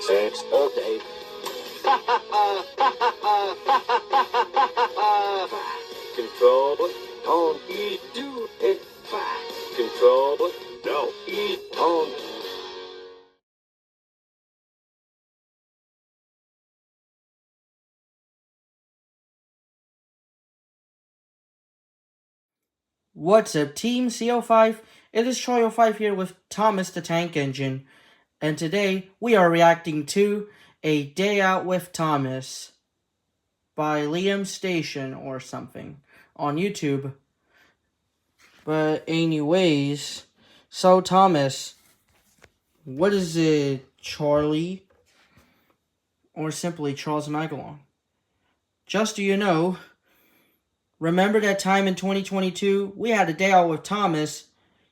6, okay. Control, don't eat, do it. Control, no, eat, don't. What's up, Team COFive? It is CharlieOFive here with Thomas the Tank Engine, and today we are reacting to A Day Out with Thomas by Liam Station or something on YouTube. But anyways, so Thomas, what is it, Charlie? Or simply Charles Magalong? Just so you know, remember that time in 2022 we had a day out with Thomas?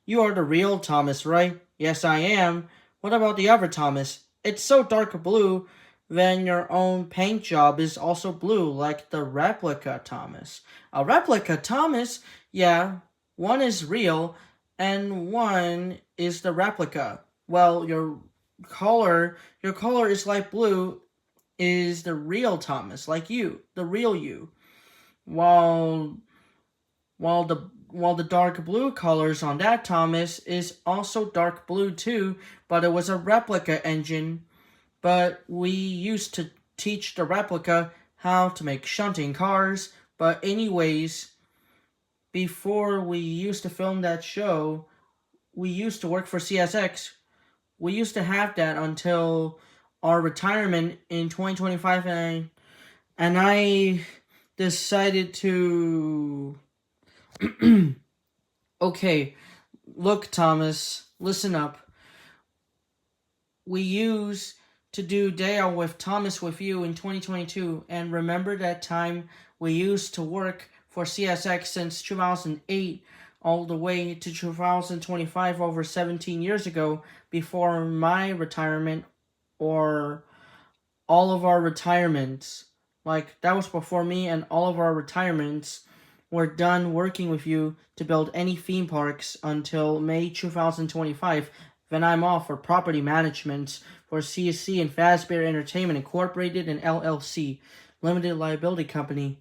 You are the real Thomas, right? Yes, I am. What about the other Thomas? It's so dark blue, then your own paint job is also blue, like the replica Thomas. A replica Thomas? Yeah, one is real, and one is the replica. Well, your color is light blue, is the real Thomas, like you, the real you. While the dark blue colors on that Thomas is also dark blue too, but it was a replica engine. But we used to teach the replica how to make shunting cars. But anyways, before we used to film that show, we used to work for CSX. We used to have that until our retirement in 2025, and I decided to okay, look, Thomas, listen up. We used to do Day Out with Thomas with you in 2022, and remember that time we used to work for CSX since 2008 all the way to 2025, over 17 years ago, before my retirement or all of our retirements. Like, that was before me, and all of our retirements were done working with you to build any theme parks until May 2025. Then I'm off for property management for CSC and Fazbear Entertainment Incorporated and LLC, Limited Liability Company.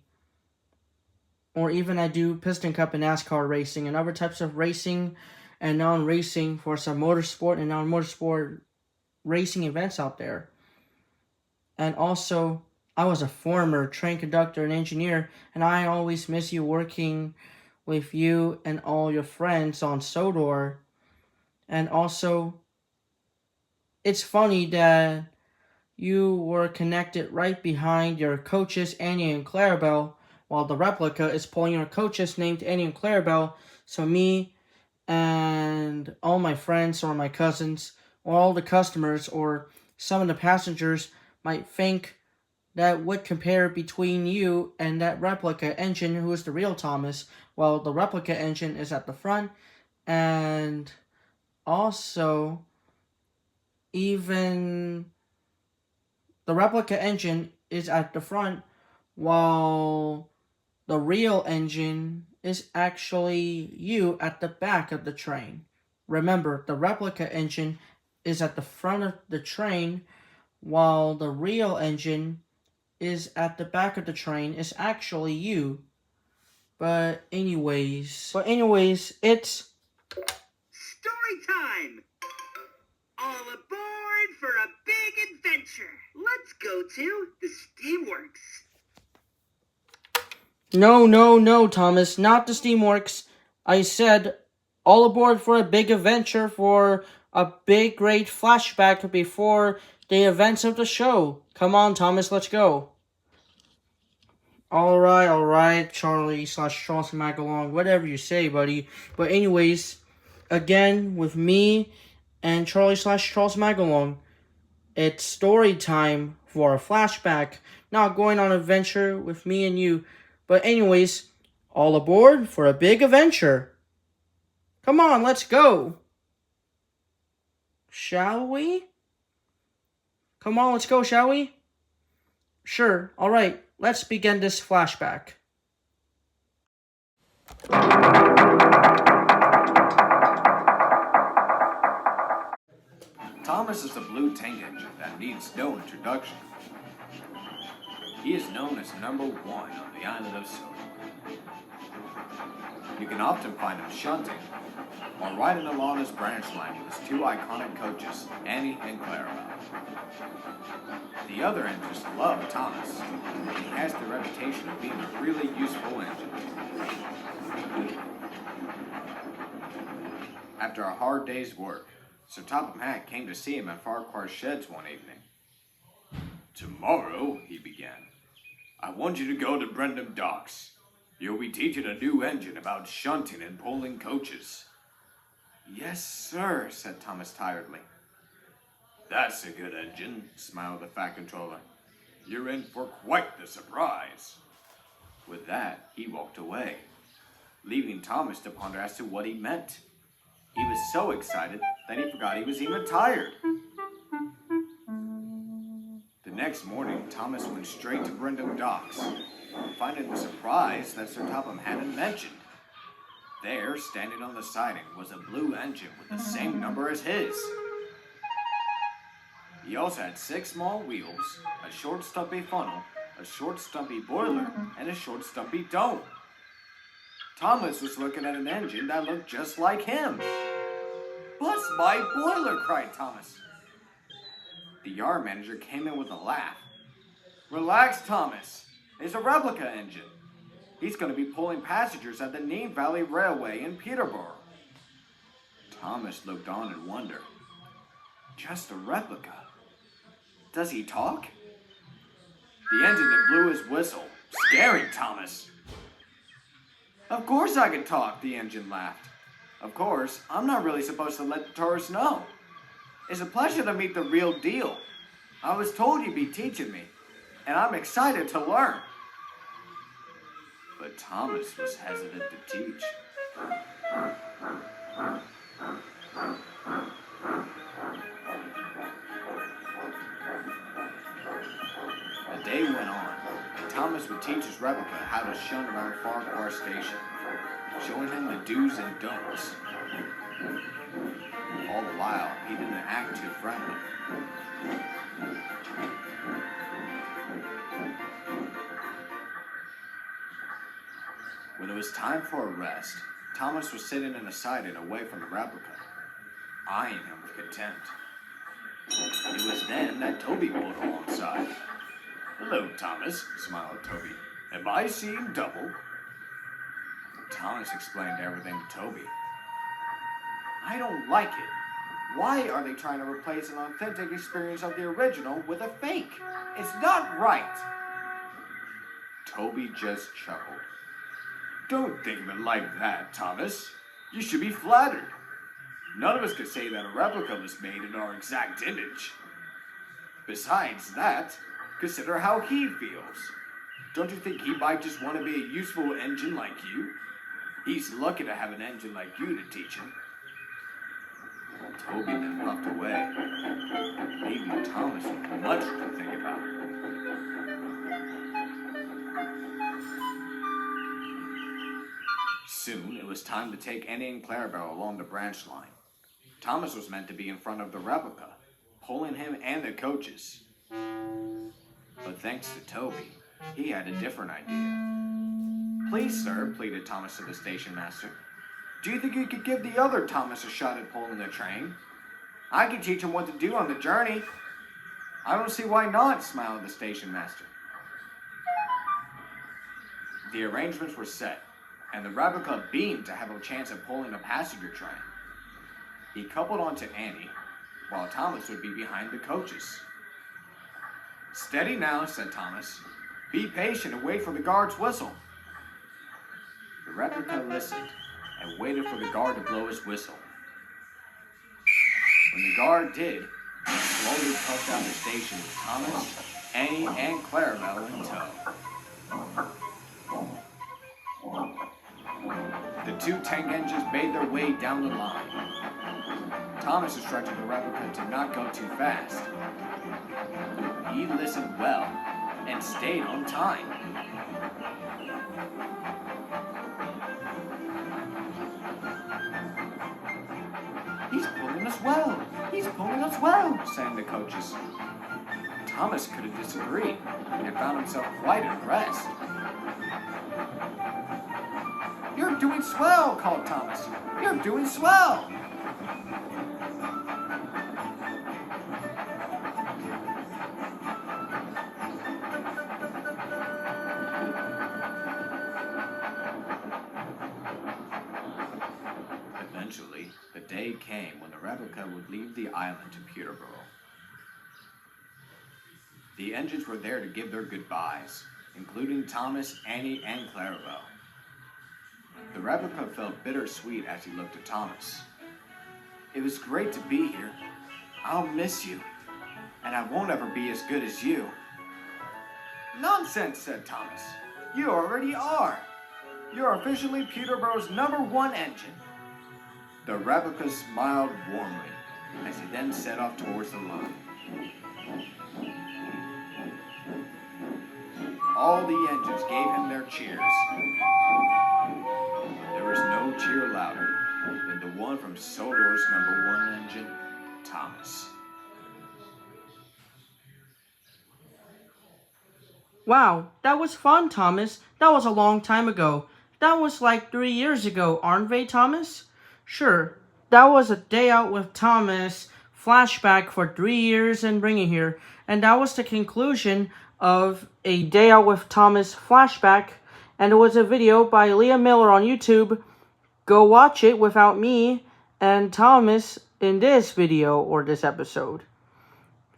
Or even I do Piston Cup and NASCAR racing and other types of racing and non-racing for some motorsport and non-motorsport racing events out there. And also, I was a former train conductor and engineer, and I always miss you working with you and all your friends on Sodor. And also, it's funny that you were connected right behind your coaches, Annie and Clarabelle, while the replica is pulling your coaches named Annie and Clarabelle. So me and all my friends or my cousins or all the customers or some of the passengers might think that would compare between you and that replica engine, who is the real Thomas. Well, the replica engine is at the front, and also even the replica engine is at the front, while the real engine is actually you at the back of the train. Remember, the replica engine is at the front of the train, while the real engine is at the back of the train, is actually you. But anyways, it's story time! All aboard for a big adventure. Let's go to the Steamworks. No, Thomas, not the Steamworks. I said all aboard for a big adventure, for a big, great flashback before the events of the show. Come on, Thomas, let's go. Alright, Charlie/Charles Magalong, whatever you say, buddy. But anyways, again, with me and Charlie/Charles Magalong, it's story time for a flashback. Not going on an adventure with me and you. But anyways, all aboard for a big adventure. Come on, let's go. Shall we? Come on, let's go, shall we? Sure, alright. Let's begin this flashback. Thomas is a blue tank engine that needs no introduction. He is known as number 1 on the island of Soda. You can often find him shunting or riding along his branch line with his 2 iconic coaches, Annie and Clarabelle. The other engines love Thomas, and he has the reputation of being a really useful engine. After a hard day's work, Sir Topham Hatt came to see him at Farquhar's sheds one evening. "Tomorrow," he began, "I want you to go to Brendam Docks. You'll be teaching a new engine about shunting and pulling coaches." "Yes, sir," said Thomas tiredly. "That's a good engine," smiled the Fat Controller. "You're in for quite the surprise." With that, he walked away, leaving Thomas to ponder as to what he meant. He was so excited that he forgot he was even tired. The next morning, Thomas went straight to Brendam Docks, finding the surprise that Sir Topham hadn't mentioned. There, standing on the siding, was a blue engine with the same number as his. He also had 6 small wheels, a short stumpy funnel, a short stumpy boiler, and a short stumpy dome. Thomas was looking at an engine that looked just like him. "Bust my boiler!" cried Thomas. The yard manager came in with a laugh. "Relax, Thomas. It's a replica engine. He's going to be pulling passengers at the Neem Valley Railway in Peterborough." Thomas looked on in wonder. Just a replica? Does he talk? The engine that blew his whistle, scaring Thomas. "Of course I can talk," the engine laughed. "Of course, I'm not really supposed to let the tourists know. It's a pleasure to meet the real deal. I was told you'd be teaching me, and I'm excited to learn." But Thomas was hesitant to teach. The day went on, and Thomas would teach his replica how to shunt around Farquhar Station, showing him the do's and don'ts. All the while, he didn't act too friendly. When it was time for a rest, Thomas was sitting in a siding away from the replica, eyeing him with contempt. It was then that Toby pulled alongside. "Hello, Thomas," smiled Toby. "Am I seeing double?" Thomas explained everything to Toby. "I don't like it. Why are they trying to replace an authentic experience of the original with a fake? It's not right." Toby just chuckled. "Don't think of it like that, Thomas. You should be flattered. None of us could say that a replica was made in our exact image. Besides that, consider how he feels. Don't you think he might just want to be a useful engine like you? He's lucky to have an engine like you to teach him." Toby then puffed away, leaving Thomas with much to think about. Soon, it was time to take Annie and Clarabelle along the branch line. Thomas was meant to be in front of the replica, pulling him and the coaches. But thanks to Toby, he had a different idea. "Please, sir," pleaded Thomas to the station master, "do you think you could give the other Thomas a shot at pulling the train? I could teach him what to do on the journey." "I don't see why not," smiled the station master. The arrangements were set, and the replica beamed to have a chance of pulling a passenger train. He coupled onto Annie, while Thomas would be behind the coaches. "Steady now," said Thomas. "Be patient and wait for the guard's whistle." The replica listened and waited for the guard to blow his whistle. When the guard did, he slowly puffed out the station with Thomas, Annie, and Clarabelle in tow. The 2 tank engines made their way down the line. Thomas instructed the replica to not go too fast. He listened well and stayed on time. "He's pulling us well. He's pulling us well, sang the coaches. Thomas could have disagreed and found himself quite impressed. You're doing swell, called Thomas. You're doing swell. Eventually, the day came when the replica would leave the island to Peterborough. The engines were there to give their goodbyes, including Thomas, Annie, and Clarabelle. The replica felt bittersweet as he looked at Thomas. It was great to be here. I'll miss you, and I won't ever be as good as you. Nonsense, said Thomas. You already are. You're officially Peterborough's #1 engine. The replica smiled warmly as he then set off towards the line. All the engines gave him their cheers. There was no cheer louder than the one from Sodor's #1 engine, Thomas. Wow, that was fun, Thomas. That was a long time ago. That was like 3 years ago, aren't they, Thomas? Sure, that was a day out with Thomas flashback for 3 years and bringing here. And that was the conclusion of a day out with Thomas flashback. And it was a video by Leah Miller on YouTube. Go watch it without me and Thomas in this video or this episode.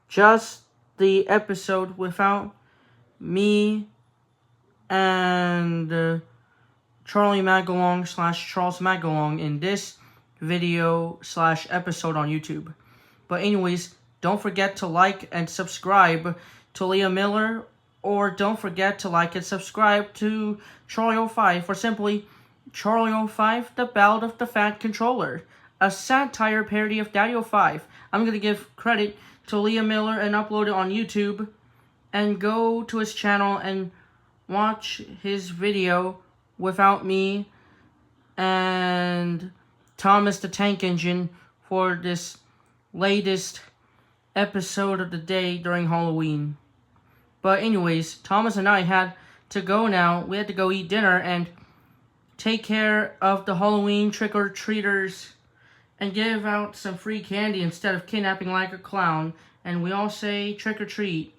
Just the episode without me and Charlie Magalong / Charles Magalong in this video / episode on YouTube. But anyways, don't forget to like and subscribe to Leah Miller, or don't forget to like and subscribe to CharlieOFive, or simply CharlieOFive, the Ballad of the Fat Controller, a satire parody of Daddy-O-Five. I'm going to give credit to Leah Miller and upload it on YouTube, and go to his channel and watch his video without me and Thomas the Tank Engine for this latest episode of the day during Halloween. But anyways, Thomas and I had to go now. We had to go eat dinner and take care of the Halloween trick-or-treaters and give out some free candy instead of kidnapping like a clown. And we all say trick-or-treat.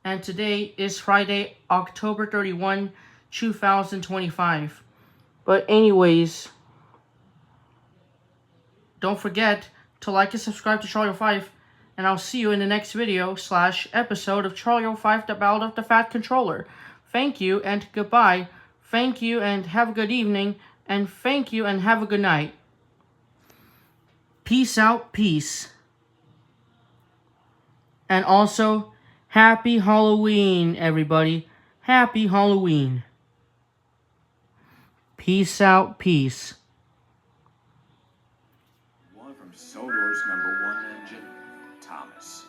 And today is Friday, October 31, 2025. But anyways, don't forget to like and subscribe to CharlieOFive, and I'll see you in the next video / episode of CharlieOFive, the Ballad of the Fat Controller. Thank you and goodbye. Thank you and have a good evening. And thank you and have a good night. Peace out, peace. And also, Happy Halloween, everybody. Happy Halloween. Peace out, peace. One from Sodor's #1 engine, Thomas.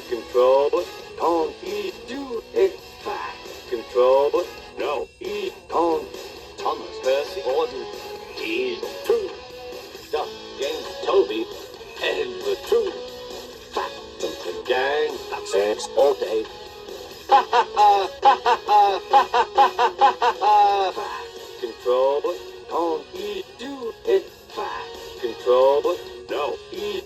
Control, don't he do it fast. Control, no, he don't. Thomas, Percy, Gordon, Diesel, True, Duck, James, Toby, and the True. Fat, the gang, sex all day. Ha ha ha ha ha ha ha ha ha. Control, don't he do it fast. Control, no, he